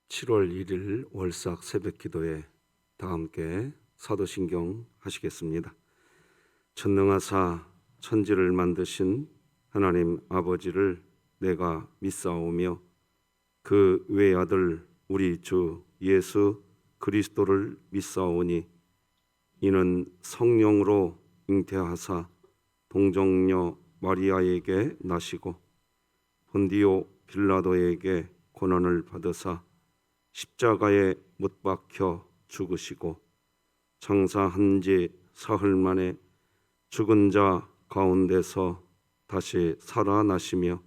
7월 1일 월삭 새벽 기도에 다 함께 사도신경 하시겠습니다. 전능하사 천지를 만드신 하나님 아버지를 내가 믿사오며 그 외아들 우리 주 예수 그리스도를 믿사오니 이는 성령으로 잉태하사 동정녀 마리아에게 나시고 본디오 빌라도에게 고난을 받으사 십자가에 못 박혀 죽으시고 장사한 지 사흘 만에 죽은 자 가운데서 다시 살아나시며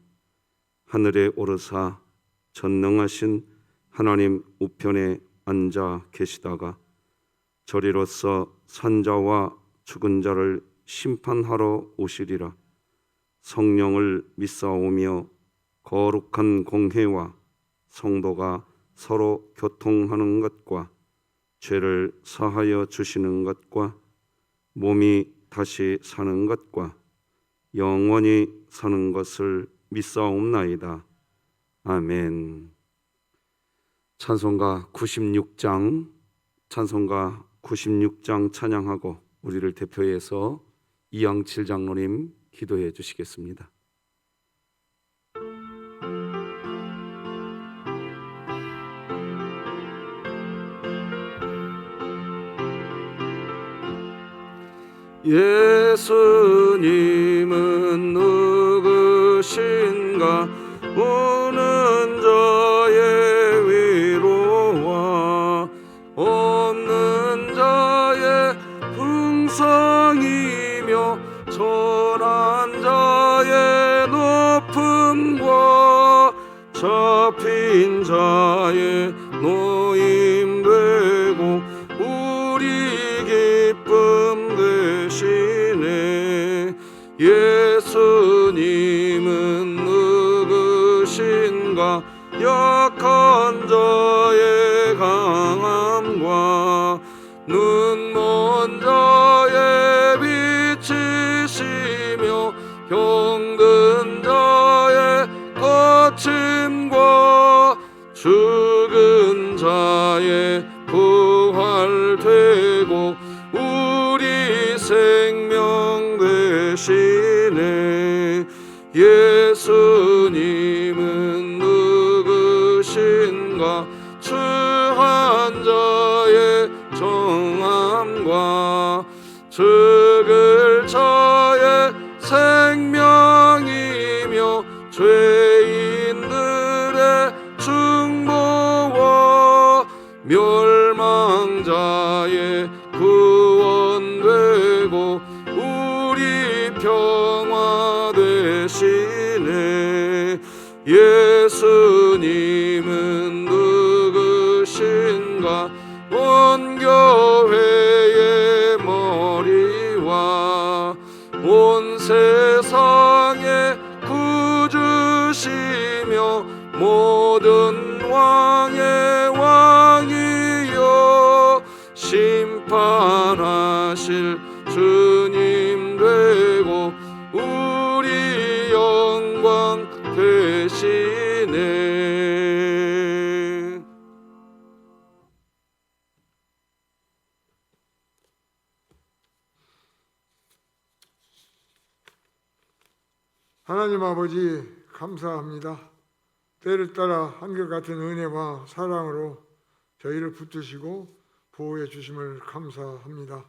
하늘에 오르사 전능하신 하나님 우편에 앉아 계시다가 저리로서 산자와 죽은 자를 심판하러 오시리라. 성령을 믿사오며 거룩한 공회와 성도가 서로 교통하는 것과 죄를 사하여 주시는 것과 몸이 다시 사는 것과 영원히 사는 것을 믿사옵나이다. 아멘. 찬송가 96장 찬양하고 우리를 대표해서 이양칠 장로님 기도해 주시겠습니다. 예수님은 누구신가? 오는 자의 위로와 없는 자의 풍성이며 천한 자의 높음과 잡힌 자의 노임되고 우리 기쁨 되시네. 예수님은 누구신가? 약한 자의 강함과 눈먼 자의 빛이시며 병든 자의 거침과 죽은 자의 부활되고 우리 생명 되시네. 예수님은 누구신가? 추한 자의 정함과 죽을 자의 생명이며 죄인들의 중보와 멸망자의 구원되고 우리 평화 되시네. 예수님은 누구신가? 온 교회의 머리와 온 세상의 구주시며 모든 왕의 왕이여 심판하실 주님 되고 우리 영광 되시네. 하나님 아버지 감사합니다. 때를 따라 한결같은 은혜와 사랑으로 저희를 붙드시고 보호해 주심을 감사합니다.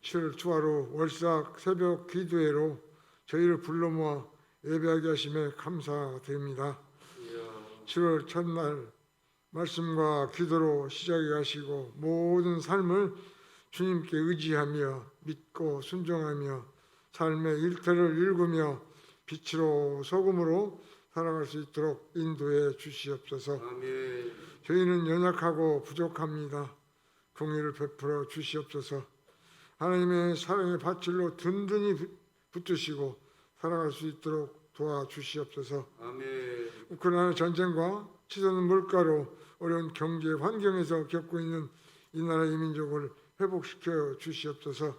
7월 초하루 월삭 새벽 기도회로 저희를 불러 모아 예배하게 하심에 감사드립니다. 7월 첫날 말씀과 기도로 시작해 가시고 모든 삶을 주님께 의지하며 믿고 순종하며 삶의 일터를 읽으며 빛으로 소금으로 살아갈 수 있도록 인도해 주시옵소서. 아멘. 저희는 연약하고 부족합니다. 공의를 베풀어 주시옵소서. 하나님의 사랑의 밧줄로 든든히 붙드시고 살아갈 수 있도록 도와주시옵소서. 아멘. 우크라이나 전쟁과 치솟는 물가로 어려운 경제 환경에서 겪고 있는 이 나라의 민족을 회복시켜 주시옵소서.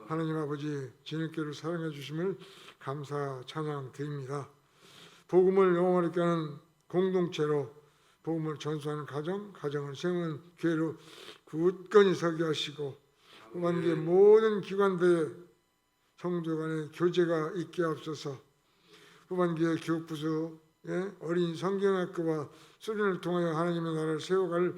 하나님 아버지 지님께로 사랑해 주심을 감사 찬양 드립니다. 복음을 영원하게 하는 공동체로 복음을 전수하는 가정을 세우는 교회로 굳건히 서게 하시고 후반기에 모든 기관들의 성도 간의 교제가 있게 하옵소서. 후반기에 교육부서 어린 성경학교와 수련을 통하여 하나님의 나라를 세워갈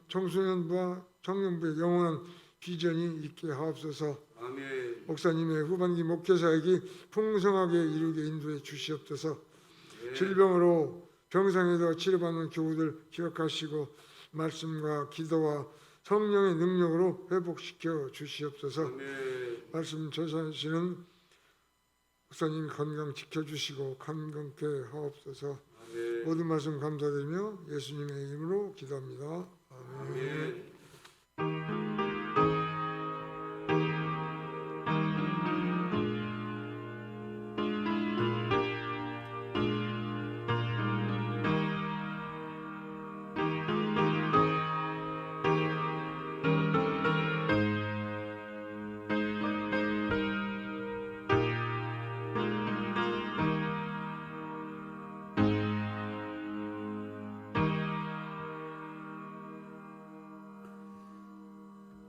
청소년부와 청년부의 영원한 비전이 있게 하옵소서. 아멘. 목사님의 후반기 목회 사역이 풍성하게 이루게 인도해 주시옵소서. 질병으로 병상에서 치료받는 교우들 기억하시고 말씀과 기도와 성령의 능력으로 회복시켜 주시옵소서. 말씀 전하시는 목사님 건강 지켜주시고 감격케 하옵소서. 모든 말씀 감사드리며 예수님의 이름으로 기도합니다. 아멘.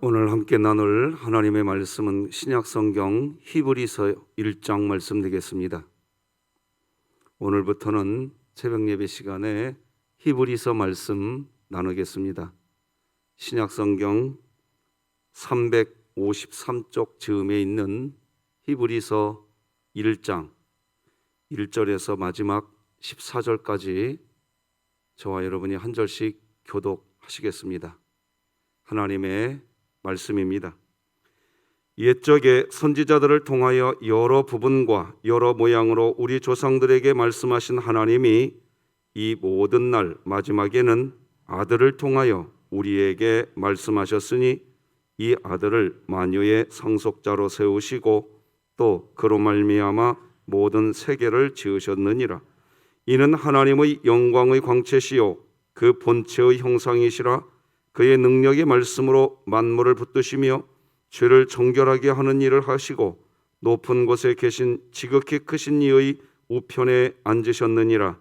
오늘 함께 나눌 하나님의 말씀은 신약성경 히브리서 1장 말씀 되겠습니다. 오늘부터는 새벽 예배 시간에 히브리서 말씀 나누겠습니다. 신약성경 353쪽 즈음에 있는 히브리서 1장 1절에서 마지막 14절까지 저와 여러분이 한 절씩 교독하시겠습니다. 하나님의 말씀입니다. 옛적에 선지자들을 통하여 여러 부분과 여러 모양으로 우리 조상들에게 말씀하신 하나님이 이 모든 날 마지막에는 아들을 통하여 우리에게 말씀하셨으니 이 아들을 만유의 상속자로 세우시고 또 그로 말미암아 모든 세계를 지으셨느니라. 이는 하나님의 영광의 광채시요 그 본체의 형상이시라. 그의 능력의 말씀으로 만물을 붙드시며 죄를 정결하게 하는 일을 하시고 높은 곳에 계신 지극히 크신 이의 우편에 앉으셨느니라.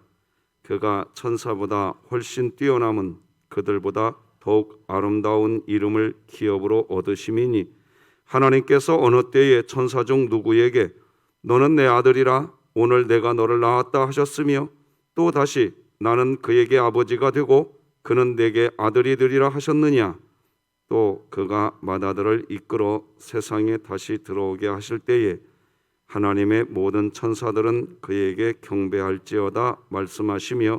그가 천사보다 훨씬 뛰어남은 그들보다 더욱 아름다운 이름을 기업으로 얻으심이니 하나님께서 어느 때에 천사 중 누구에게 너는 내 아들이라 오늘 내가 너를 낳았다 하셨으며 또 다시 나는 그에게 아버지가 되고 그는 내게 아들이 되리라 하셨느냐. 또 그가 맏아들을 이끌어 세상에 다시 들어오게 하실 때에 하나님의 모든 천사들은 그에게 경배할지어다 말씀하시며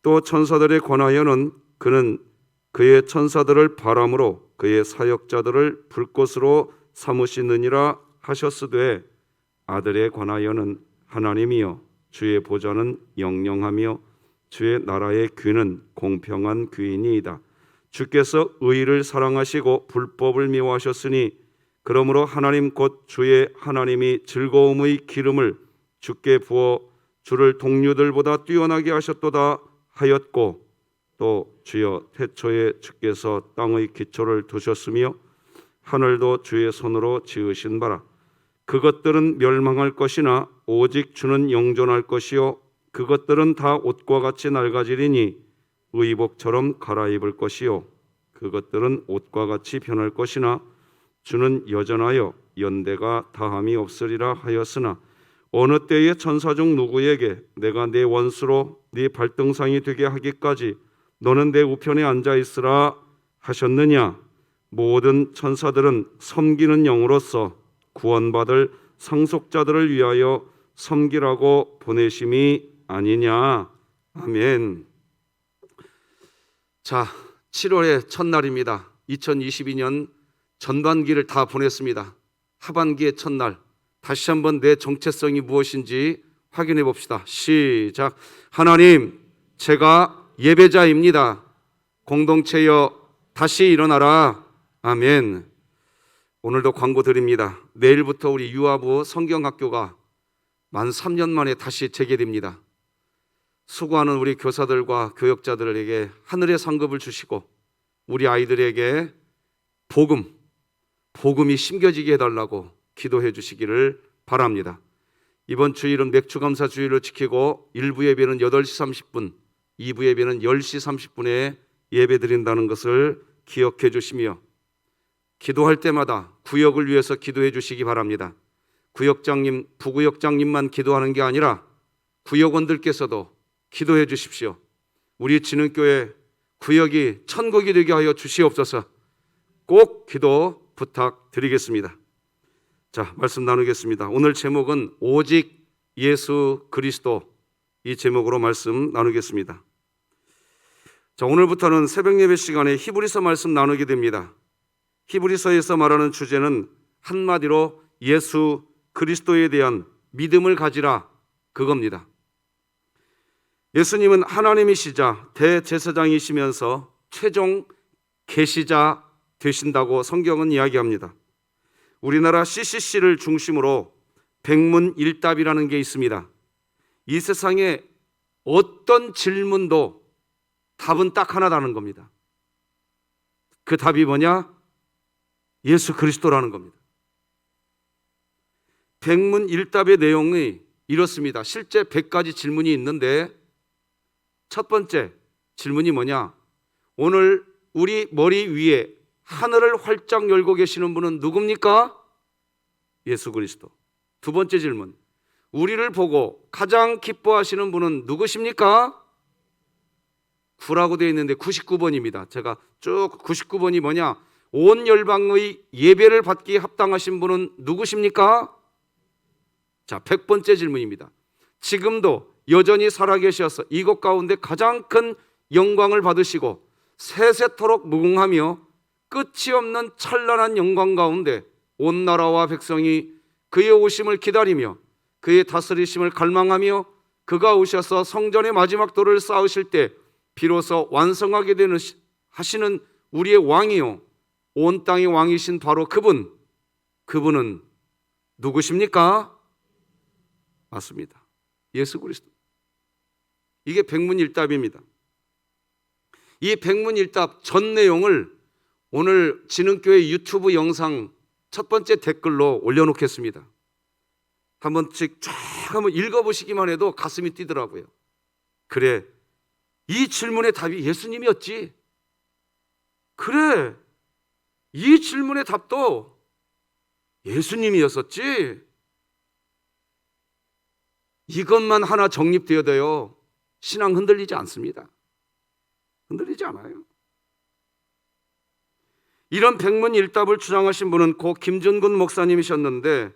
또 천사들에 관하여는 그는 그의 천사들을 바람으로 그의 사역자들을 불꽃으로 삼으시느니라 하셨으되 아들에 관하여는 하나님이여 주의 보좌는 영영하며 주의 나라의 귀는 공평한 귀이니이다. 주께서 의를 사랑하시고 불법을 미워하셨으니 그러므로 하나님 곧 주의 하나님이 즐거움의 기름을 주께 부어 주를 동류들보다 뛰어나게 하셨도다 하였고 또 주여 태초에 주께서 땅의 기초를 두셨으며 하늘도 주의 손으로 지으신 바라. 그것들은 멸망할 것이나 오직 주는 영존할 것이요 그것들은 다 옷과 같이 낡아지리니 의복처럼 갈아입을 것이요 그것들은 옷과 같이 변할 것이나 주는 여전하여 연대가 다함이 없으리라 하였으나 어느 때에 천사 중 누구에게 내가 내 원수로 네 발등상이 되게 하기까지 너는 내 우편에 앉아 있으라 하셨느냐. 모든 천사들은 섬기는 영으로서 구원받을 상속자들을 위하여 섬기라고 보내심이 아니냐. 아멘. 자, 7월의 첫날입니다. 2022년 전반기를 다 보냈습니다. 하반기의 첫날, 다시 한번 내 정체성이 무엇인지 확인해 봅시다. 시작. 하나님, 제가 예배자입니다. 공동체여 다시 일어나라. 아멘. 오늘도 광고 드립니다. 내일부터 우리 유아부 성경학교가 만 3년 만에 다시 재개됩니다. 수고하는 우리 교사들과 교역자들에게 하늘의 상급을 주시고 우리 아이들에게 복음이 심겨지게 해달라고 기도해 주시기를 바랍니다. 이번 주일은 맥주감사 주일을 지키고 일부 예배는 8시 30분, 2부 예배는 10시 30분에 예배 드린다는 것을 기억해 주시며 기도할 때마다 구역을 위해서 기도해 주시기 바랍니다. 구역장님, 부구역장님만 기도하는 게 아니라 구역원들께서도 기도해 주십시오. 우리 진흥교회 구역이 천국이 되게 하여 주시옵소서. 꼭 기도 부탁드리겠습니다. 자, 말씀 나누겠습니다. 오늘 제목은 오직 예수 그리스도, 이 제목으로 말씀 나누겠습니다. 자, 오늘부터는 새벽 예배 시간에 히브리서 말씀 나누게 됩니다. 히브리서에서 말하는 주제는 한마디로 예수 그리스도에 대한 믿음을 가지라, 그겁니다. 예수님은 하나님이시자 대제사장이시면서 최종 계시자 되신다고 성경은 이야기합니다. 우리나라 CCC를 중심으로 백문일답이라는 게 있습니다. 이 세상에 어떤 질문도 답은 딱 하나라는 겁니다. 그 답이 뭐냐? 예수 그리스도라는 겁니다. 백문일답의 내용이 이렇습니다. 실제 100가지 질문이 있는데 첫 번째 질문이 뭐냐? 오늘 우리 머리 위에 하늘을 활짝 열고 계시는 분은 누굽니까? 예수 그리스도. 두 번째 질문, 우리를 보고 가장 기뻐하시는 분은 누구십니까? 9라고 되어 있는데 99번입니다. 제가 쭉 99번이 뭐냐? 온 열방의 예배를 받기에 합당하신 분은 누구십니까? 자, 100번째 질문입니다. 지금도 여전히 살아계셔서 이것 가운데 가장 큰 영광을 받으시고 세세토록 무궁하며 끝이 없는 찬란한 영광 가운데 온 나라와 백성이 그의 오심을 기다리며 그의 다스리심을 갈망하며 그가 오셔서 성전의 마지막 돌을 쌓으실 때 비로소 완성하게 되는 하시는 우리의 왕이요 온 땅의 왕이신 바로 그분은 누구십니까? 맞습니다. 예수 그리스도. 이게 백문일답입니다. 이 백문일답 전 내용을 오늘 진흥교회 유튜브 영상 첫 번째 댓글로 올려놓겠습니다. 한 번씩 쫙 한번 읽어보시기만 해도 가슴이 뛰더라고요. 그래, 이 질문의 답이 예수님이었지. 그래, 이 질문의 답도 예수님이었었지. 이것만 하나 정립되어도요 신앙 흔들리지 않습니다. 흔들리지 않아요. 이런 백문일답을 주장하신 분은 고 김준근 목사님이셨는데,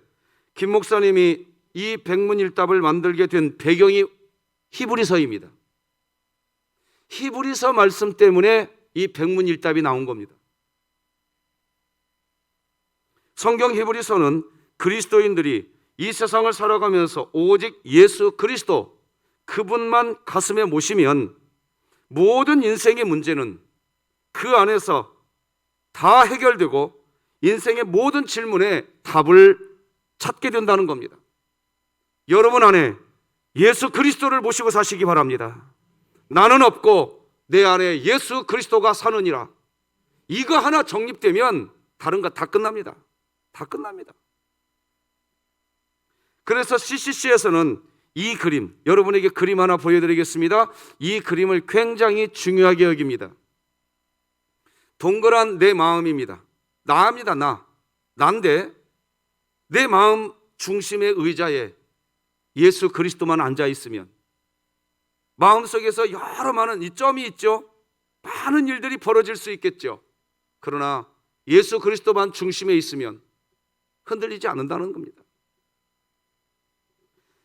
김 목사님이 이 백문일답을 만들게 된 배경이 히브리서입니다. 히브리서 말씀 때문에 이 백문일답이 나온 겁니다. 성경 히브리서는 그리스도인들이 이 세상을 살아가면서 오직 예수 그리스도, 그분만 가슴에 모시면 모든 인생의 문제는 그 안에서 다 해결되고 인생의 모든 질문에 답을 찾게 된다는 겁니다. 여러분 안에 예수 그리스도를 모시고 사시기 바랍니다. 나는 없고 내 안에 예수 그리스도가 사느니라. 이거 하나 정립되면 다른 거 다 끝납니다. 다 끝납니다. 그래서 CCC에서는 이 그림, 여러분에게 그림 하나 보여드리겠습니다. 이 그림을 굉장히 중요하게 여깁니다. 동그란 내 마음입니다. 나입니다. 나인데 내 마음 중심의 의자에 예수 그리스도만 앉아 있으면 마음속에서 여러 많은 이 점이 있죠. 많은 일들이 벌어질 수 있겠죠. 그러나 예수 그리스도만 중심에 있으면 흔들리지 않는다는 겁니다.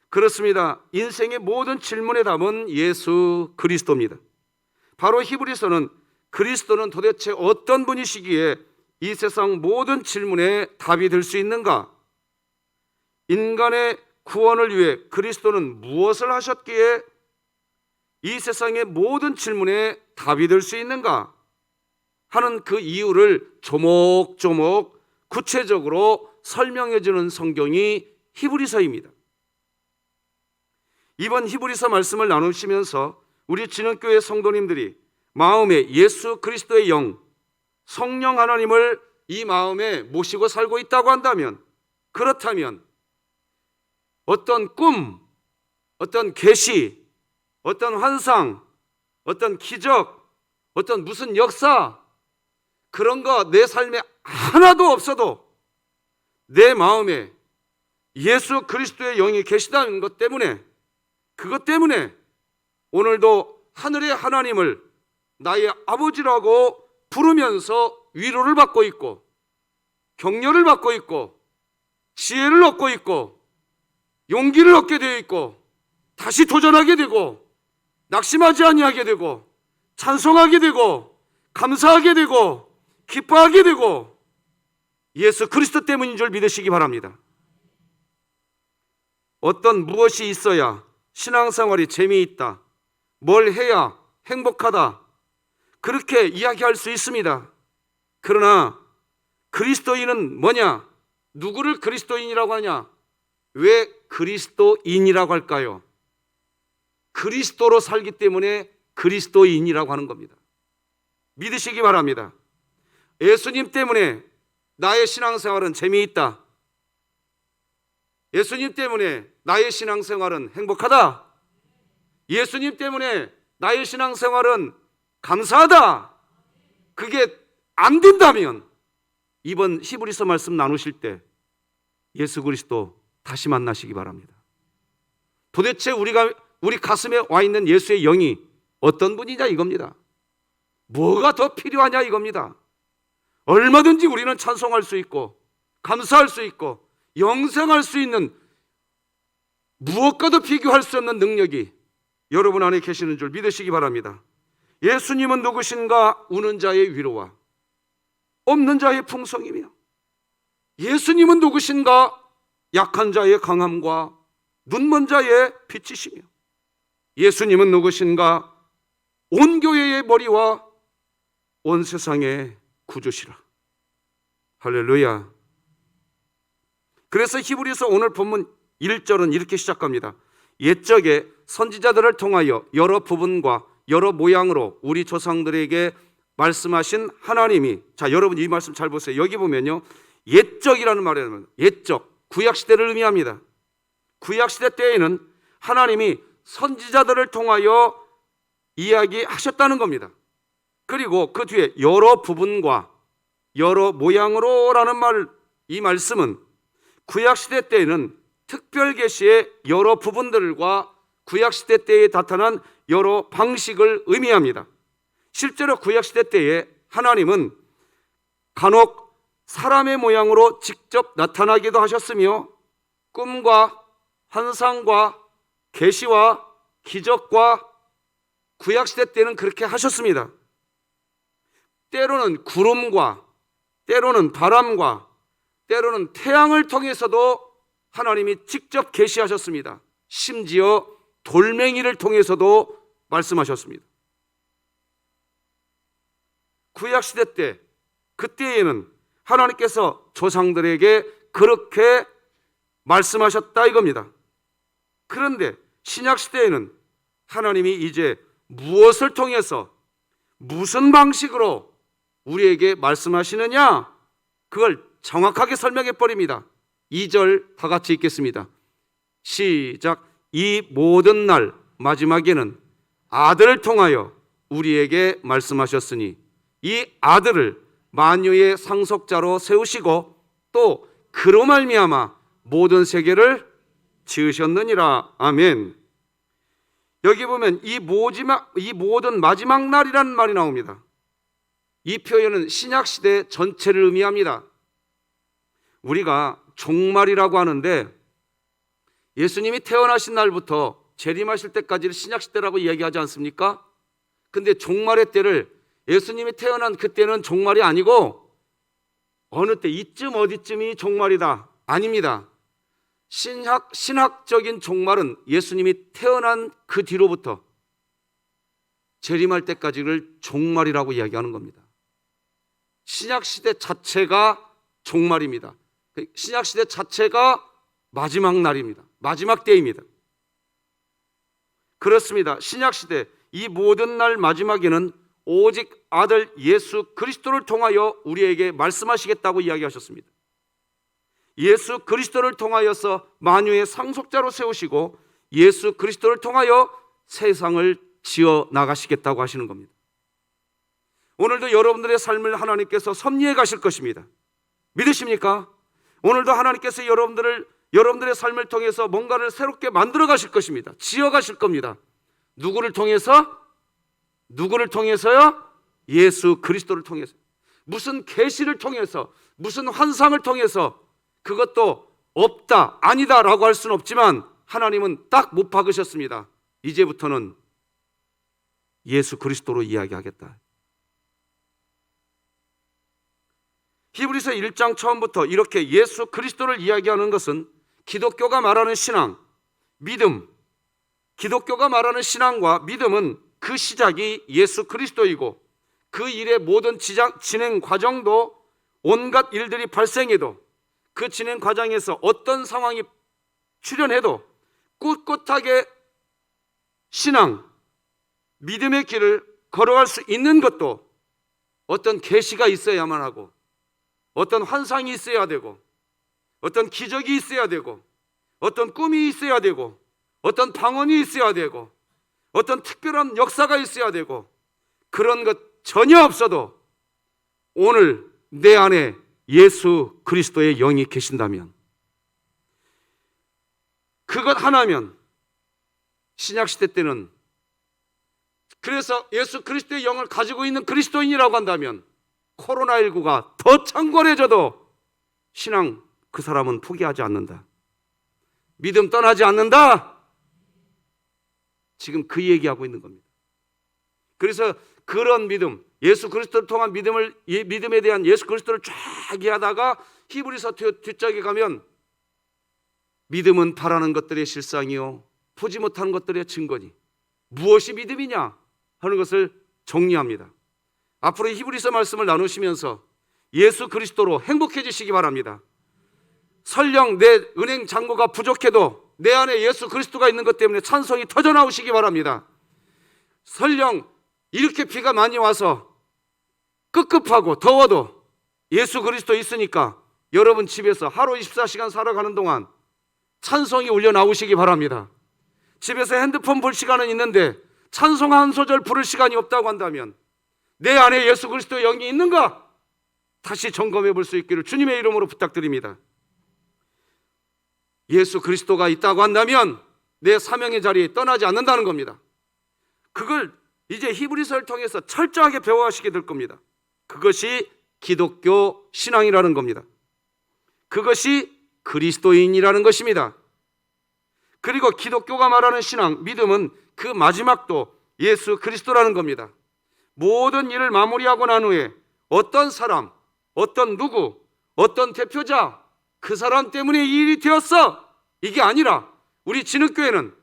그렇습니다. 인생의 모든 질문의 답은 예수 그리스도입니다. 바로 히브리서는 그리스도는 도대체 어떤 분이시기에 이 세상 모든 질문에 답이 될 수 있는가? 인간의 구원을 위해 그리스도는 무엇을 하셨기에 이 세상의 모든 질문에 답이 될 수 있는가 하는 그 이유를 조목조목 구체적으로 설명해 주는 성경이 히브리서입니다. 이번 히브리서 말씀을 나누시면서 우리 진흥교회 성도님들이 마음에 예수 그리스도의 영, 성령 하나님을 이 마음에 모시고 살고 있다고 한다면, 그렇다면 어떤 꿈, 어떤 계시, 어떤 환상, 어떤 기적, 어떤 무슨 역사, 그런 거 내 삶에 하나도 없어도 내 마음에 예수 그리스도의 영이 계시다는 것 때문에, 그것 때문에 오늘도 하늘의 하나님을 나의 아버지라고 부르면서 위로를 받고 있고, 격려를 받고 있고, 지혜를 얻고 있고, 용기를 얻게 되어 있고, 다시 도전하게 되고, 낙심하지 아니하게 되고, 찬송하게 되고, 감사하게 되고, 기뻐하게 되고, 예수 그리스도 때문인 줄 믿으시기 바랍니다. 어떤 무엇이 있어야 신앙생활이 재미있다, 뭘 해야 행복하다, 그렇게 이야기할 수 있습니다. 그러나 그리스도인은 뭐냐? 누구를 그리스도인이라고 하냐? 왜 그리스도인이라고 할까요? 그리스도로 살기 때문에 그리스도인이라고 하는 겁니다. 믿으시기 바랍니다. 예수님 때문에 나의 신앙생활은 재미있다, 예수님 때문에 나의 신앙생활은 행복하다, 예수님 때문에 나의 신앙생활은 감사하다, 그게 안 된다면 이번 히브리서 말씀 나누실 때 예수 그리스도 다시 만나시기 바랍니다. 도대체 우리 가슴에 와 있는 예수의 영이 어떤 분이냐 이겁니다. 뭐가 더 필요하냐 이겁니다. 얼마든지 우리는 찬송할 수 있고, 감사할 수 있고, 영생할 수 있는, 무엇과도 비교할 수 없는 능력이 여러분 안에 계시는 줄 믿으시기 바랍니다. 예수님은 누구신가? 우는 자의 위로와 없는 자의 풍성이며, 예수님은 누구신가? 약한 자의 강함과 눈먼 자의 빛이시며, 예수님은 누구신가? 온 교회의 머리와 온 세상의 구주시라. 할렐루야. 그래서 히브리서 오늘 본문 1절은 이렇게 시작합니다. 옛적에 선지자들을 통하여 여러 부분과 여러 모양으로 우리 조상들에게 말씀하신 하나님이, 자 여러분 이 말씀 잘 보세요. 여기 보면요, 옛적이라는 말에는 옛적, 구약시대를 의미합니다. 구약시대 때에는 하나님이 선지자들을 통하여 이야기하셨다는 겁니다. 그리고 그 뒤에 여러 부분과 여러 모양으로라는 말, 이 말씀은 구약시대 때에는 특별 계시의 여러 부분들과 구약시대 때에 나타난 여러 방식을 의미합니다. 실제로 구약시대 때에 하나님은 간혹 사람의 모양으로 직접 나타나기도 하셨으며, 꿈과 환상과 계시와 기적과 구약시대 때는 그렇게 하셨습니다. 때로는 구름과, 때로는 바람과, 때로는 태양을 통해서도 하나님이 직접 계시하셨습니다. 심지어 돌멩이를 통해서도 말씀하셨습니다. 구약시대 때, 그때에는 하나님께서 조상들에게 그렇게 말씀하셨다 이겁니다. 그런데 신약시대에는 하나님이 이제 무엇을 통해서, 무슨 방식으로 우리에게 말씀하시느냐, 그걸 정확하게 설명해 버립니다. 2절 다 같이 읽겠습니다. 시작. 이 모든 날 마지막에는 아들을 통하여 우리에게 말씀하셨으니 이 아들을 만유의 상속자로 세우시고 또 그로 말미암아 모든 세계를 지으셨느니라. 아멘. 여기 보면 이 모든 마지막 날이라는 말이 나옵니다. 이 표현은 신약시대 전체를 의미합니다. 우리가 종말이라고 하는데, 예수님이 태어나신 날부터 재림하실 때까지를 신약시대라고 이야기하지 않습니까? 근데 종말의 때를, 예수님이 태어난 그때는 종말이 아니고 어느 때, 이쯤 어디쯤이 종말이다, 아닙니다. 신학적인 종말은 예수님이 태어난 그 뒤로부터 재림할 때까지를 종말이라고 이야기하는 겁니다. 신약시대 자체가 종말입니다. 신약시대 자체가 마지막 날입니다. 마지막 때입니다. 그렇습니다. 신약시대 이 모든 날 마지막에는 오직 아들 예수 그리스도를 통하여 우리에게 말씀하시겠다고 이야기하셨습니다. 예수 그리스도를 통하여서 만유의 상속자로 세우시고 예수 그리스도를 통하여 세상을 지어 나가시겠다고 하시는 겁니다. 오늘도 여러분들의 삶을 하나님께서 섭리해 가실 것입니다. 믿으십니까? 오늘도 하나님께서 여러분들의 삶을 통해서 뭔가를 새롭게 만들어 가실 것입니다. 지어 가실 겁니다. 누구를 통해서? 누구를 통해서요? 예수 그리스도를 통해서. 무슨 계시를 통해서, 무슨 환상을 통해서, 그것도 없다, 아니다 라고 할 수는 없지만 하나님은 딱 못 박으셨습니다. 이제부터는 예수 그리스도로 이야기하겠다. 히브리서 1장 처음부터 이렇게 예수 그리스도를 이야기하는 것은 기독교가 말하는 신앙, 믿음, 기독교가 말하는 신앙과 믿음은 그 시작이 예수 그리스도이고 그 일의 모든 진행 과정도 온갖 일들이 발생해도 그 진행 과정에서 어떤 상황이 출현해도 꿋꿋하게 신앙, 믿음의 길을 걸어갈 수 있는 것도 어떤 계시가 있어야만 하고 어떤 환상이 있어야 되고 어떤 기적이 있어야 되고 어떤 꿈이 있어야 되고 어떤 방언이 있어야 되고 어떤 특별한 역사가 있어야 되고 그런 것 전혀 없어도 오늘 내 안에 예수 그리스도의 영이 계신다면 그것 하나면 신약시대 때는 그래서 예수 그리스도의 영을 가지고 있는 그리스도인이라고 한다면 코로나19가 더 창궐해져도 신앙 그 사람은 포기하지 않는다. 믿음 떠나지 않는다. 지금 그 얘기하고 있는 겁니다. 그래서 그런 믿음, 예수 그리스도를 통한 믿음에 대한 예수 그리스도를 쫙 이야기하다가 히브리서 뒷장에 가면 믿음은 바라는 것들의 실상이요 보지 못하는 것들의 증거니 무엇이 믿음이냐 하는 것을 정리합니다. 앞으로 히브리서 말씀을 나누시면서 예수 그리스도로 행복해지시기 바랍니다. 설령 내 은행 잔고가 부족해도 내 안에 예수 그리스도가 있는 것 때문에 찬송이 터져나오시기 바랍니다. 설령 이렇게 비가 많이 와서 꿉꿉하고 더워도 예수 그리스도 있으니까 여러분 집에서 하루 24시간 살아가는 동안 찬송이 울려 나오시기 바랍니다. 집에서 핸드폰 볼 시간은 있는데 찬송 한 소절 부를 시간이 없다고 한다면 내 안에 예수 그리스도의 영이 있는가? 다시 점검해 볼 수 있기를 주님의 이름으로 부탁드립니다. 예수 그리스도가 있다고 한다면 내 사명의 자리에 떠나지 않는다는 겁니다. 그걸 이제 히브리서를 통해서 철저하게 배워가시게 될 겁니다. 그것이 기독교 신앙이라는 겁니다. 그것이 그리스도인이라는 것입니다. 그리고 기독교가 말하는 신앙, 믿음은 그 마지막도 예수 그리스도라는 겁니다. 모든 일을 마무리하고 난 후에 어떤 사람, 어떤 누구, 어떤 대표자, 그 사람 때문에 이 일이 되었어 이게 아니라 우리 진흙교회는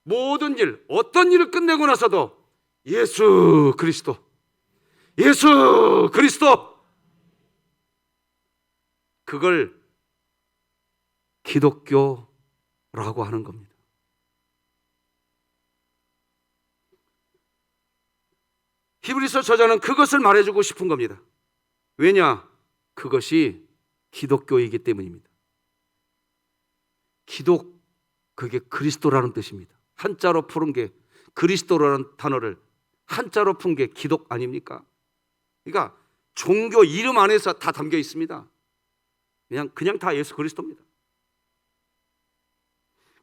모든 일, 어떤 일을 끝내고 나서도 예수 그리스도, 예수 그리스도, 그걸 기독교라고 하는 겁니다. 히브리서 저자는 그것을 말해주고 싶은 겁니다. 왜냐? 그것이 기독교이기 때문입니다. 그게 그리스도라는 뜻입니다. 한자로 푸른 게 그리스도라는 단어를 한자로 푼 게 기독 아닙니까? 그러니까 종교 이름 안에서 다 담겨 있습니다. 그냥 다 예수 그리스도입니다.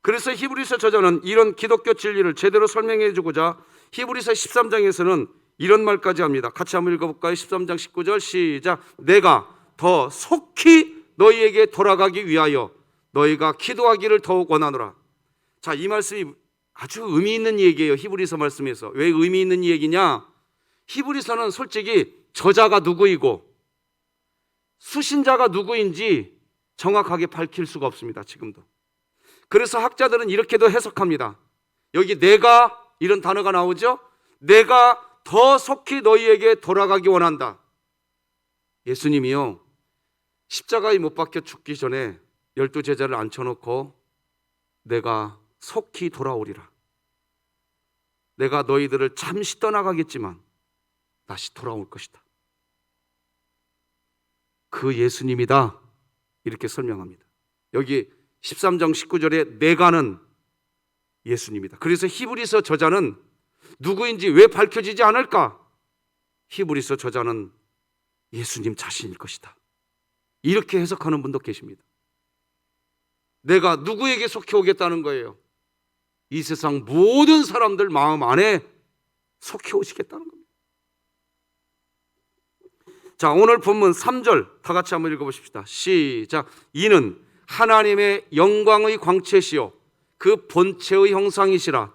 그래서 히브리서 저자는 이런 기독교 진리를 제대로 설명해 주고자 히브리서 13장에서는 이런 말까지 합니다. 같이 한번 읽어볼까요? 13장 19절 시작. 내가 더 속히 너희에게 돌아가기 위하여 너희가 기도하기를 더욱 원하노라. 자, 이 말씀이 아주 의미 있는 얘기예요. 히브리서 말씀에서. 왜 의미 있는 얘기냐? 히브리서는 솔직히 저자가 누구이고 수신자가 누구인지 정확하게 밝힐 수가 없습니다. 지금도. 그래서 학자들은 이렇게도 해석합니다. 여기 내가 이런 단어가 나오죠? 내가 더 속히 너희에게 돌아가기 원한다. 예수님이요 십자가에 못 박혀 죽기 전에 12 제자를 앉혀놓고 내가 속히 돌아오리라. 내가 너희들을 잠시 떠나가겠지만 다시 돌아올 것이다. 그 예수님이다. 이렇게 설명합니다. 여기 13장 19절에 내가는 예수님이다. 그래서 히브리서 저자는 누구인지 왜 밝혀지지 않을까? 히브리서 저자는 예수님 자신일 것이다, 이렇게 해석하는 분도 계십니다. 내가 누구에게 속해 오겠다는 거예요? 이 세상 모든 사람들 마음 안에 속해 오시겠다는 겁니다. 자, 오늘 본문 3절 다 같이 한번 읽어보십시다. 시작. 이는 하나님의 영광의 광채시요 그 본체의 형상이시라.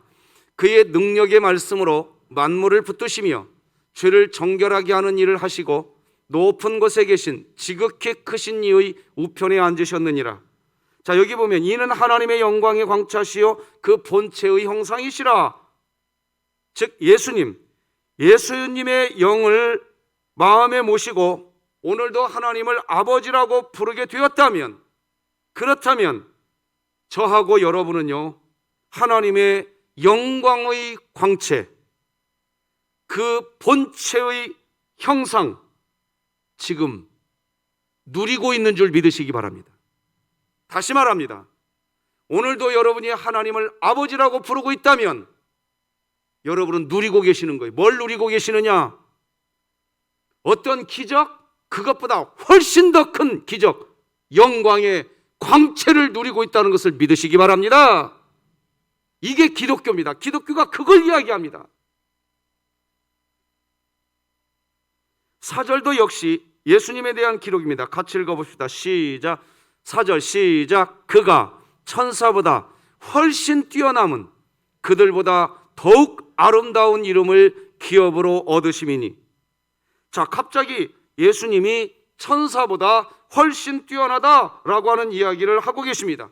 그의 능력의 말씀으로 만물을 붙드시며 죄를 정결하게 하는 일을 하시고 높은 곳에 계신 지극히 크신 이의 우편에 앉으셨느니라. 자, 여기 보면 이는 하나님의 영광의 광채시요 그 본체의 형상이시라. 즉 예수님의 영을 마음에 모시고 오늘도 하나님을 아버지라고 부르게 되었다면, 그렇다면 저하고 여러분은요, 하나님의 영광의 광채, 그 본체의 형상 지금 누리고 있는 줄 믿으시기 바랍니다. 다시 말합니다. 오늘도 여러분이 하나님을 아버지라고 부르고 있다면 여러분은 누리고 계시는 거예요. 뭘 누리고 계시느냐? 어떤 기적? 그것보다 훨씬 더 큰 기적, 영광의 광채를 누리고 있다는 것을 믿으시기 바랍니다. 이게 기독교입니다. 기독교가 그걸 이야기합니다. 4절도 역시 예수님에 대한 기록입니다. 같이 읽어봅시다. 시작. 4절 시작. 그가 천사보다 훨씬 뛰어남은 그들보다 더욱 아름다운 이름을 기업으로 얻으심이니. 자, 갑자기 예수님이 천사보다 훨씬 뛰어나다라고 하는 이야기를 하고 계십니다.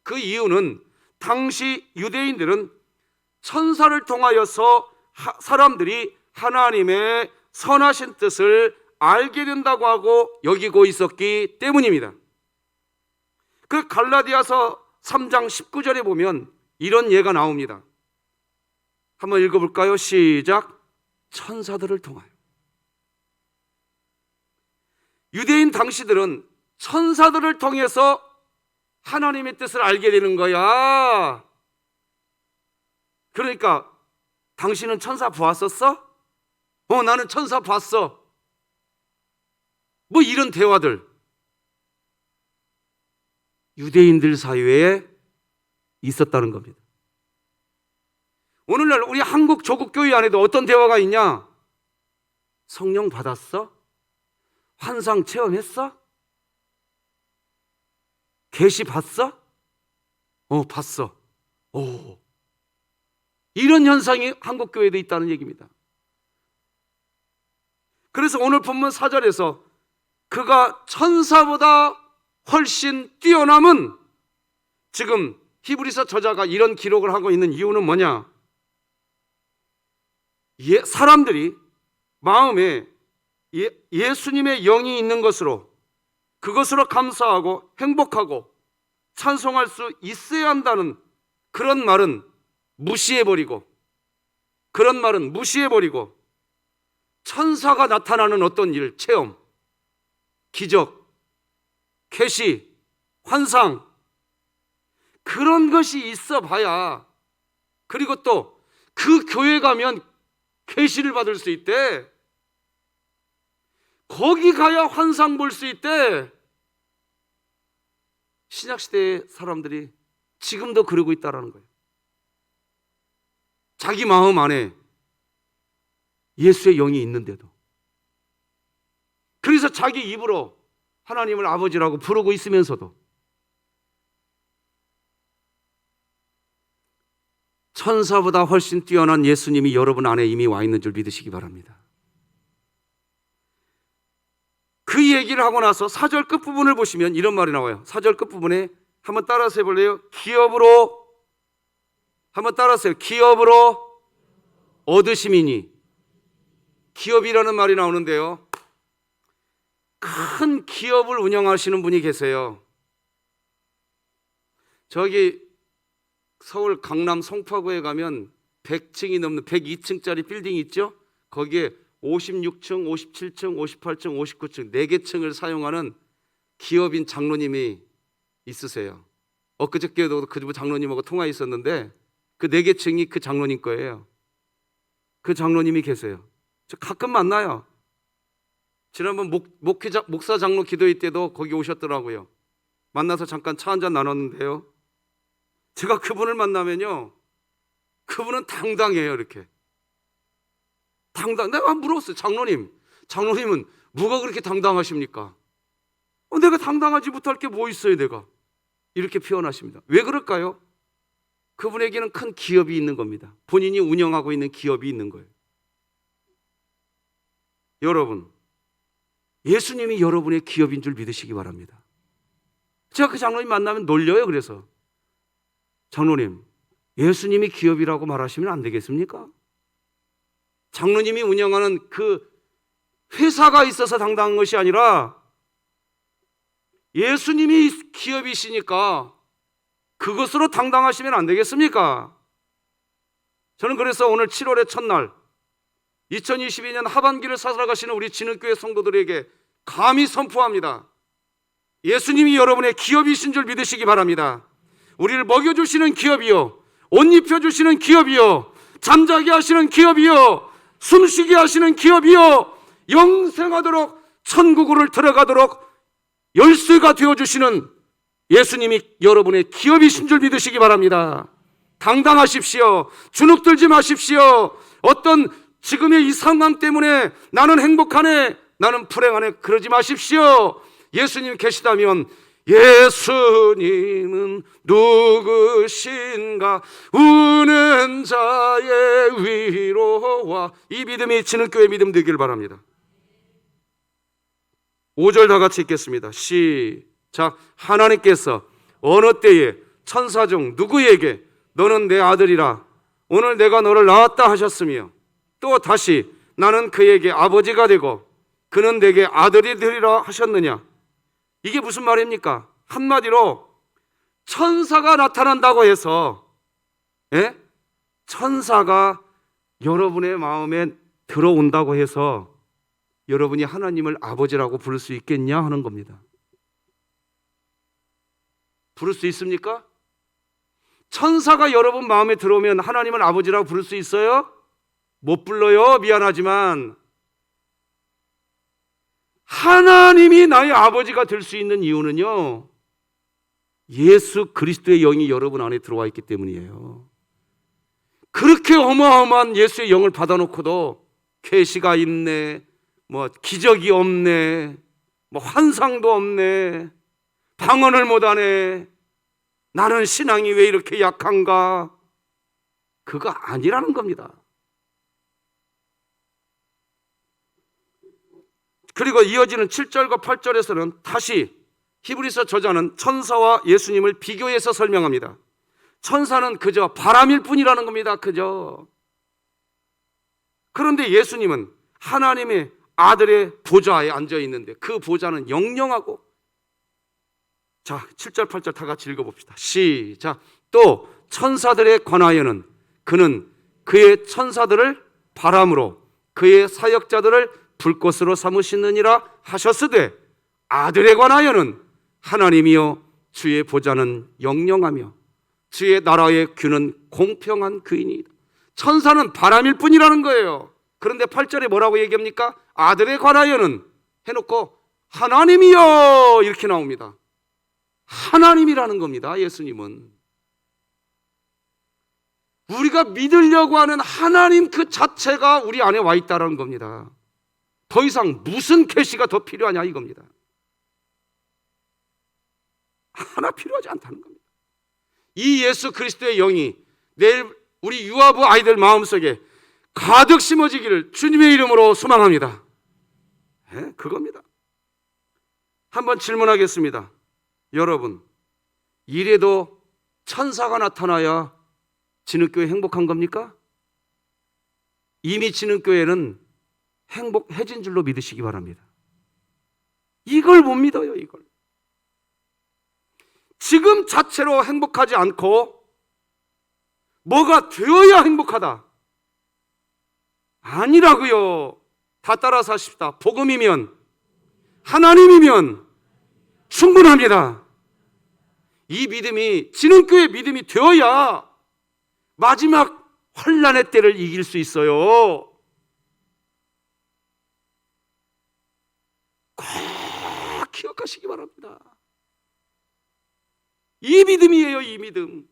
그 이유는 당시 유대인들은 천사를 통하여서 사람들이 하나님의 선하신 뜻을 알게 된다고 하고 여기고 있었기 때문입니다. 그 갈라디아서 3장 19절에 보면 이런 예가 나옵니다. 한번 읽어볼까요? 시작. 천사들을 통하여. 유대인 당시들은 천사들을 통해서 하나님의 뜻을 알게 되는 거야. 그러니까 당신은 천사 보았었어? 나는 천사 봤어. 뭐 이런 대화들 유대인들 사이에 있었다는 겁니다. 오늘날 우리 한국 조국교회 안에도 어떤 대화가 있냐? 성령 받았어? 환상 체험했어? 계시 봤어? 봤어. 오. 이런 현상이 한국 교회에도 있다는 얘기입니다. 그래서 오늘 본문 4절에서 그가 천사보다 훨씬 뛰어남은, 지금 히브리서 저자가 이런 기록을 하고 있는 이유는 뭐냐? 사람들이 마음에 예수님의 영이 있는 것으로, 그것으로 감사하고 행복하고 찬송할 수 있어야 한다는 그런 말은 무시해버리고, 천사가 나타나는 어떤 일, 체험, 기적, 계시, 환상, 그런 것이 있어 봐야, 그리고 또 그 교회 가면 계시를 받을 수 있대. 거기 가야 환상 볼 수 있대. 신약시대의 사람들이 지금도 그러고 있다는 거예요. 자기 마음 안에 예수의 영이 있는데도. 그래서 자기 입으로 하나님을 아버지라고 부르고 있으면서도 천사보다 훨씬 뛰어난 예수님이 여러분 안에 이미 와 있는 줄 믿으시기 바랍니다. 그 얘기를 하고 나서 4절 끝부분을 보시면 이런 말이 나와요. 4절 끝부분에 한번 따라서 해볼래요? 기업으로, 한번 따라서 해요. 기업으로 얻으심이니. 기업이라는 말이 나오는데요, 큰 기업을 운영하시는 분이 계세요. 저기 서울 강남 송파구에 가면 100층이 넘는 102층짜리 빌딩 있죠? 거기에 56층, 57층, 58층, 59층 4개 층을 사용하는 기업인 장로님이 있으세요. 엊그저께도 그 장로님하고 통화했었는데 그 4개 층이 그 장로님 거예요. 그 장로님이 계세요. 저 가끔 만나요. 지난번 목사 장로 기도회 때도 거기 오셨더라고요. 만나서 잠깐 차 한잔 나눴는데요. 제가 그분을 만나면요, 그분은 당당해요. 이렇게 내가 물었어요. 장로님은 뭐가 그렇게 당당하십니까? 내가 당당하지 못할 게 뭐 있어요, 내가. 이렇게 표현하십니다. 왜 그럴까요? 그분에게는 큰 기업이 있는 겁니다. 본인이 운영하고 있는 기업이 있는 거예요. 여러분, 예수님이 여러분의 기업인 줄 믿으시기 바랍니다. 제가 그 장로님 만나면 놀려요. 그래서 장로님, 예수님이 기업이라고 말하시면 안 되겠습니까? 장로님이 운영하는 그 회사가 있어서 당당한 것이 아니라 예수님이 기업이시니까 그것으로 당당하시면 안 되겠습니까? 저는 그래서 오늘 7월의 첫날 2022년 하반기를 살아가시는 우리 진흥교회 성도들에게 감히 선포합니다. 예수님이 여러분의 기업이신 줄 믿으시기 바랍니다. 우리를 먹여주시는 기업이요, 옷 입혀주시는 기업이요, 잠자게 하시는 기업이요, 숨쉬게 하시는 기업이요, 영생하도록 천국을 들어가도록 열쇠가 되어주시는 예수님이 여러분의 기업이신 줄 믿으시기 바랍니다. 당당하십시오. 주눅들지 마십시오. 어떤 지금의 이 상황 때문에 나는 행복하네, 나는 불행하네, 그러지 마십시오. 예수님 계시다면 예수님은 누구신가, 우는 자의 위로와, 이 믿음이 진흥교회 믿음 되길 바랍니다. 5절 다 같이 읽겠습니다. 시작. 하나님께서 어느 때에 천사 중 누구에게 너는 내 아들이라, 오늘 내가 너를 낳았다 하셨으며, 또 다시 나는 그에게 아버지가 되고 그는 내게 아들이 되리라 하셨느냐. 이게 무슨 말입니까? 한마디로 천사가 나타난다고 해서, 천사가 여러분의 마음에 들어온다고 해서 여러분이 하나님을 아버지라고 부를 수 있겠냐 하는 겁니다. 부를 수 있습니까? 천사가 여러분 마음에 들어오면 하나님을 아버지라고 부를 수 있어요? 못 불러요. 미안하지만 하나님이 나의 아버지가 될 수 있는 이유는요, 예수 그리스도의 영이 여러분 안에 들어와 있기 때문이에요. 그렇게 어마어마한 예수의 영을 받아놓고도 계시가 있네, 뭐 기적이 없네, 뭐 환상도 없네, 방언을 못하네, 나는 신앙이 왜 이렇게 약한가, 그거 아니라는 겁니다. 그리고 이어지는 7절과 8절에서는 다시 히브리서 저자는 천사와 예수님을 비교해서 설명합니다. 천사는 그저 바람일 뿐이라는 겁니다. 그저. 그런데 예수님은 하나님의 아들의 보좌에 앉아 있는데 그 보좌는 영영하고, 자 7절 8절 다 같이 읽어봅시다. 시작. 또 천사들에 관하여는 그는 그의 천사들을 바람으로 그의 사역자들을 불꽃으로 삼으시느니라 하셨으되, 아들에 관하여는 하나님이여 주의 보좌는 영영하며 주의 나라의 규는 공평한 규이니이다. 천사는 바람일 뿐이라는 거예요. 그런데 8절에 뭐라고 얘기합니까? 아들에 관하여는 해놓고 하나님이여 이렇게 나옵니다. 하나님이라는 겁니다. 예수님은 우리가 믿으려고 하는 하나님 그 자체가 우리 안에 와 있다는 겁니다. 더 이상 무슨 계시가 더 필요하냐 이겁니다. 하나 필요하지 않다는 겁니다. 이 예수 그리스도의 영이 내일 우리 유아부 아이들 마음속에 가득 심어지기를 주님의 이름으로 소망합니다. 그겁니다. 한번 질문하겠습니다. 여러분, 이래도 천사가 나타나야 진흥교회 행복한 겁니까? 이미 진흥교회는 행복해진 줄로 믿으시기 바랍니다. 이걸 못 믿어요. 이걸 지금 자체로 행복하지 않고 뭐가 되어야 행복하다, 아니라고요. 다 따라서 하십시다. 복음이면, 하나님이면 충분합니다. 이 믿음이 진흥교회 믿음이 되어야 마지막 환난의 때를 이길 수 있어요. 꼭 기억하시기 바랍니다. 이 믿음이에요, 이 믿음.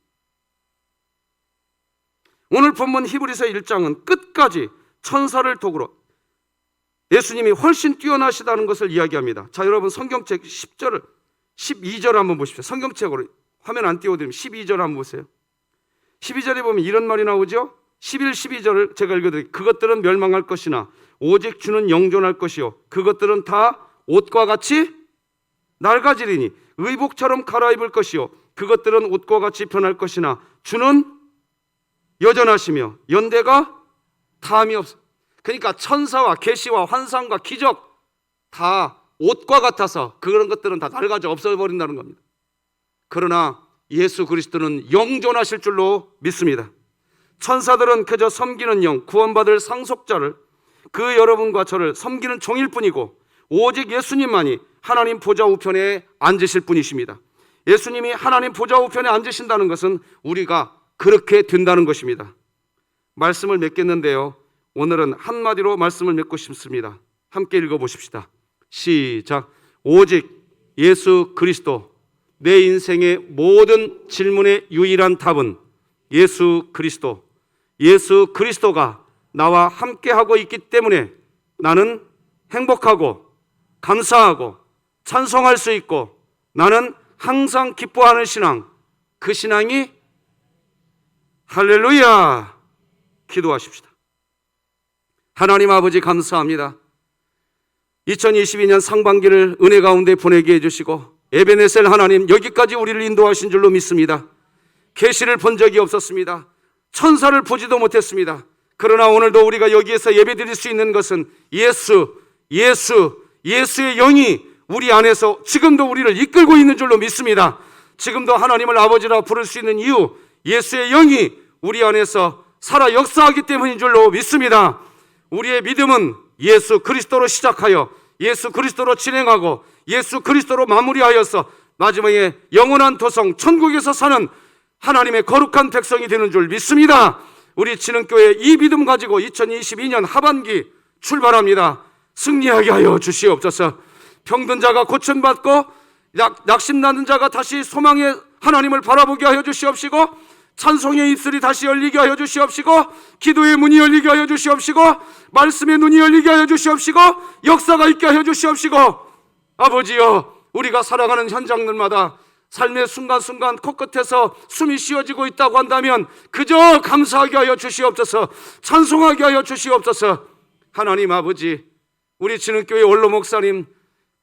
오늘 본문 히브리서 1장은 끝까지 천사를 도구로 예수님이 훨씬 뛰어나시다는 것을 이야기합니다. 자, 여러분 성경책 10절, 12절 한번 보십시오. 성경책으로 화면 안 띄워드리면 12절 한번 보세요. 12절에 보면 이런 말이 나오죠. 11, 12절을 제가 읽어드릴게요. 그것들은 멸망할 것이나 오직 주는 영존할 것이요 그것들은 다 옷과 같이 낡아지리니 의복처럼 갈아입을 것이요 그것들은 옷과 같이 변할 것이나 주는 여전하시며 연대가 다함이 없어. 그러니까 천사와 계시와 환상과 기적 다 옷과 같아서 그런 것들은 다 낡아져 없어버린다는 겁니다. 그러나 예수 그리스도는 영존하실 줄로 믿습니다. 천사들은 그저 섬기는 영, 구원받을 상속자를 그 여러분과 저를 섬기는 종일 뿐이고 오직 예수님만이 하나님 보좌 우편에 앉으실 분이십니다. 예수님이 하나님 보좌 우편에 앉으신다는 것은 우리가 그렇게 된다는 것입니다. 말씀을 맺겠는데요, 오늘은 한마디로 말씀을 맺고 싶습니다. 함께 읽어보십시다. 시작. 오직 예수 그리스도. 내 인생의 모든 질문의 유일한 답은 예수 그리스도. 예수 그리스도가 나와 함께하고 있기 때문에 나는 행복하고 감사하고 찬송할 수 있고 나는 항상 기뻐하는 신앙, 그 신앙이 할렐루야. 기도하십시다. 하나님 아버지 감사합니다. 2022년 상반기를 은혜 가운데 보내게 해주시고 에베네셀 하나님 여기까지 우리를 인도하신 줄로 믿습니다. 계시를 본 적이 없었습니다. 천사를 보지도 못했습니다. 그러나 오늘도 우리가 여기에서 예배드릴 수 있는 것은 예수의 영이 우리 안에서 지금도 우리를 이끌고 있는 줄로 믿습니다. 지금도 하나님을 아버지라 부를 수 있는 이유, 예수의 영이 우리 안에서 살아 역사하기 때문인 줄로 믿습니다. 우리의 믿음은 예수 그리스도로 시작하여 예수 그리스도로 진행하고 예수 그리스도로 마무리하여서 마지막에 영원한 도성 천국에서 사는 하나님의 거룩한 백성이 되는 줄 믿습니다. 우리 진흥교회 이 믿음 가지고 2022년 하반기 출발합니다. 승리하게 하여 주시옵소서. 병든 자가 고침받고 낙심나는 자가 다시 소망의 하나님을 바라보게 하여 주시옵시고 찬송의 입술이 다시 열리게 하여 주시옵시고 기도의 문이 열리게 하여 주시옵시고 말씀의 눈이 열리게 하여 주시옵시고 역사가 있게 하여 주시옵시고 아버지여, 우리가 살아가는 현장들마다 삶의 순간순간 코끝에서 숨이 쉬어지고 있다고 한다면 그저 감사하게 하여 주시옵소서. 찬송하게 하여 주시옵소서. 하나님 아버지, 우리 진흥교회 원로 목사님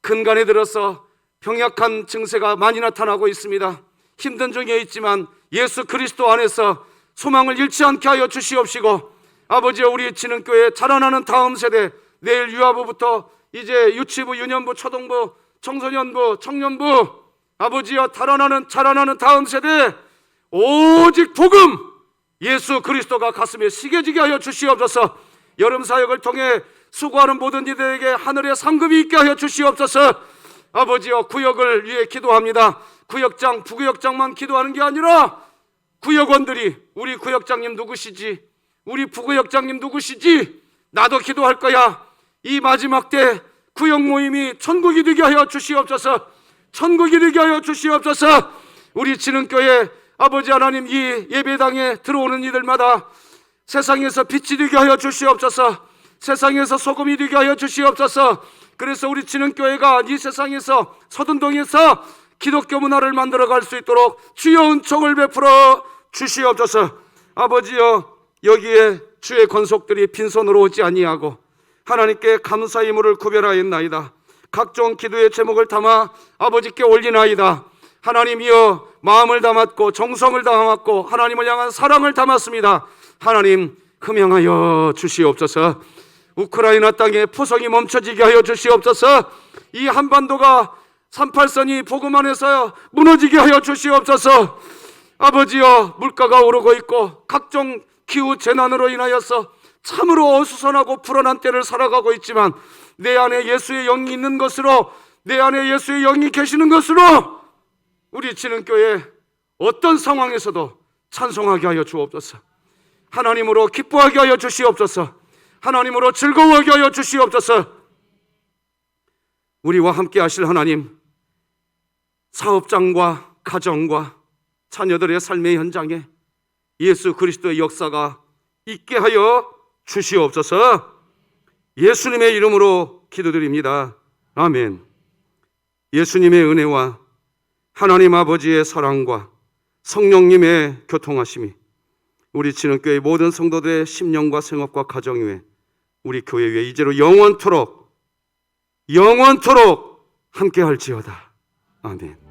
근간에 들어서 병약한 증세가 많이 나타나고 있습니다. 힘든 중에 있지만 예수 그리스도 안에서 소망을 잃지 않게 하여 주시옵시고 아버지, 우리 진흥교회 자라나는 다음 세대, 내일 유아부부터 이제 유치부, 유년부, 초등부, 청소년부, 청년부 아버지여, 자라나는 다음 세대 오직 복음 예수 그리스도가 가슴에 새겨지게 하여 주시옵소서. 여름 사역을 통해 수고하는 모든 이들에게 하늘의 상급이 있게 하여 주시옵소서. 아버지여, 구역을 위해 기도합니다. 구역장, 부구역장만 기도하는 게 아니라 구역원들이 우리 구역장님 누구시지? 우리 부구역장님 누구시지? 나도 기도할 거야. 이 마지막 때 구역 모임이 천국이 되게 하여 주시옵소서. 천국이 되게 하여 주시옵소서. 우리 진흥교회 아버지 하나님, 이 예배당에 들어오는 이들마다 세상에서 빛이 되게 하여 주시옵소서. 세상에서 소금이 되게 하여 주시옵소서. 그래서 우리 진흥교회가 이 세상에서 서든동에서 기독교 문화를 만들어갈 수 있도록 주여 은총을 베풀어 주시옵소서. 아버지여, 여기에 주의 권속들이 빈손으로 오지 아니하고 하나님께 감사의 물을 구별하였나이다. 각종 기도의 제목을 담아 아버지께 올리나이다. 하나님이여, 마음을 담았고 정성을 담았고 하나님을 향한 사랑을 담았습니다. 하나님 흠양하여 주시옵소서. 우크라이나 땅에 포성이 멈춰지게 하여 주시옵소서. 이 한반도가 38선이 복음 안에서 무너지게 하여 주시옵소서. 아버지여, 물가가 오르고 있고 각종 기후 재난으로 인하여서 참으로 어수선하고 불안한 때를 살아가고 있지만 내 안에 예수의 영이 있는 것으로, 내 안에 예수의 영이 계시는 것으로 우리 진흥교회 어떤 상황에서도 찬송하게 하여 주옵소서. 하나님으로 기뻐하게 하여 주시옵소서. 하나님으로 즐거워하게 하여 주시옵소서. 우리와 함께 하실 하나님, 사업장과 가정과 자녀들의 삶의 현장에 예수 그리스도의 역사가 있게 하여 주시옵소서. 예수님의 이름으로 기도드립니다. 아멘. 예수님의 은혜와 하나님 아버지의 사랑과 성령님의 교통하심이 우리 진흥교회 모든 성도들의 심령과 생업과 가정 위에, 우리 교회 위에 이제로 영원토록 함께 할지어다. 아멘.